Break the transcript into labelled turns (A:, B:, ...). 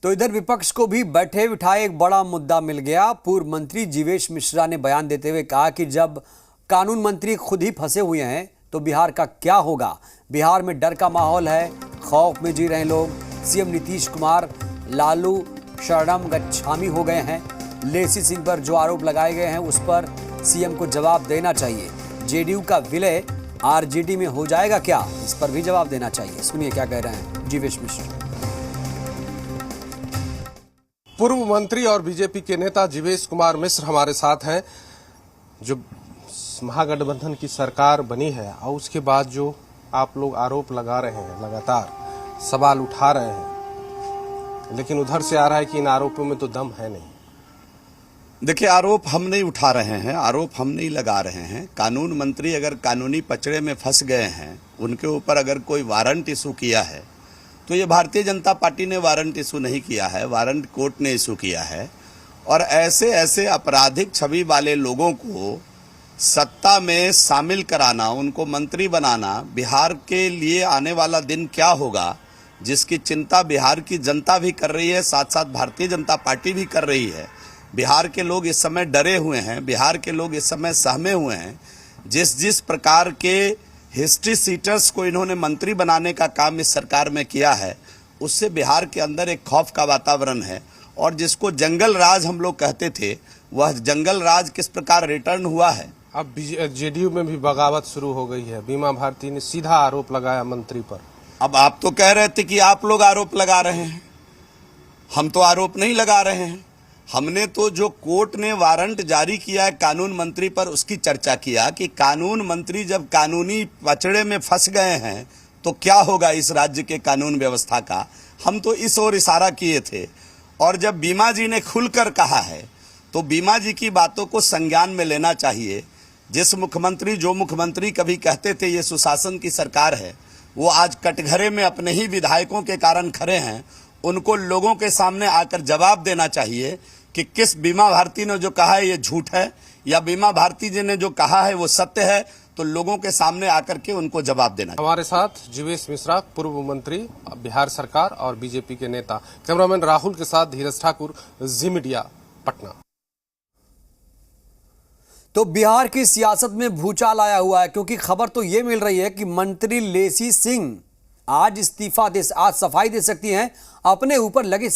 A: तो इधर विपक्ष को भी बैठे बिठाए एक बड़ा मुद्दा मिल गया। पूर्व मंत्री जीवेश मिश्रा ने बयान देते हुए कहा कि जब कानून मंत्री खुद ही फंसे हुए हैं तो बिहार का क्या होगा। बिहार में डर का माहौल है, खौफ में जी रहे लोग। सीएम नीतीश कुमार लालू शरणम गच्छामी हो गए हैं। लेसी सिंह पर जो आरोप लगाए गए हैं उस पर सीएम को जवाब देना चाहिए। जेडीयू का विलय आरजेडी में हो जाएगा क्या, इस पर भी जवाब देना चाहिए। सुनिए क्या कह रहे हैं जीवेश मिश्रा।
B: पूर्व मंत्री और बीजेपी के नेता जीवेश कुमार मिश्र हमारे साथ हैं। जो महागठबंधन की सरकार बनी है और उसके बाद जो आप लोग आरोप लगा रहे हैं, लगातार सवाल उठा रहे हैं, लेकिन उधर से आ रहा है कि इन आरोपों में तो दम है नहीं।
C: देखिए, आरोप हम नहीं उठा रहे हैं, आरोप हम नहीं लगा रहे हैं। कानून मंत्री अगर कानूनी पचड़े में फंस गए हैं, उनके ऊपर अगर कोई वारंट इशू किया है तो ये भारतीय जनता पार्टी ने वारंट इशू नहीं किया है, वारंट कोर्ट ने इशू किया है। और ऐसे ऐसे आपराधिक छवि वाले लोगों को सत्ता में शामिल कराना, उनको मंत्री बनाना, बिहार के लिए आने वाला दिन क्या होगा जिसकी चिंता बिहार की जनता भी कर रही है, साथ साथ भारतीय जनता पार्टी भी कर रही है। बिहार के लोग इस समय डरे हुए हैं, बिहार के लोग इस समय सहमे हुए हैं। जिस प्रकार के हिस्ट्री सीटर्स को इन्होंने मंत्री बनाने का काम इस सरकार में किया है, उससे बिहार के अंदर एक खौफ का वातावरण है। और जिसको जंगल राज हम लोग कहते थे, वह जंगल राज किस प्रकार रिटर्न हुआ है।
B: अब जेडीयू में भी बगावत शुरू हो गई है। बीमा भारती ने सीधा आरोप लगाया मंत्री पर।
C: अब आप तो कह रहे थे कि आप लोग आरोप लगा रहे हैं, हम तो आरोप नहीं लगा रहे हैं। हमने तो जो कोर्ट ने वारंट जारी किया है कानून मंत्री पर, उसकी चर्चा किया कि कानून मंत्री जब कानूनी पचड़े में फंस गए हैं तो क्या होगा इस राज्य के कानून व्यवस्था का। हम तो इस ओर इशारा किए थे। और जब बीमा जी ने खुलकर कहा है तो बीमा जी की बातों को संज्ञान में लेना चाहिए। जिस मुख्यमंत्री, जो मुख्यमंत्री कभी कहते थे ये सुशासन की सरकार है, वो आज कटघरे में अपने ही विधायकों के कारण खड़े हैं। उनको लोगों के सामने आकर जवाब देना चाहिए कि किस बीमा भारती ने जो कहा है ये झूठ है या बीमा भारती जी ने जो कहा है वो सत्य है। तो लोगों के सामने आकर के उनको जवाब देना चाहिए।
B: हमारे साथ जीवेश मिश्रा, पूर्व मंत्री, बिहार सरकार और बीजेपी के नेता। कैमरामैन राहुल के साथ धीरज ठाकुर, जी मीडिया, पटना।
A: तो बिहार की सियासत में भूचाल आया हुआ है, क्योंकि खबर तो ये मिल रही है कि मंत्री लेसी सिंह आज इस्तीफा आज सफाई दे सकती हैं। अपने ऊपर लगे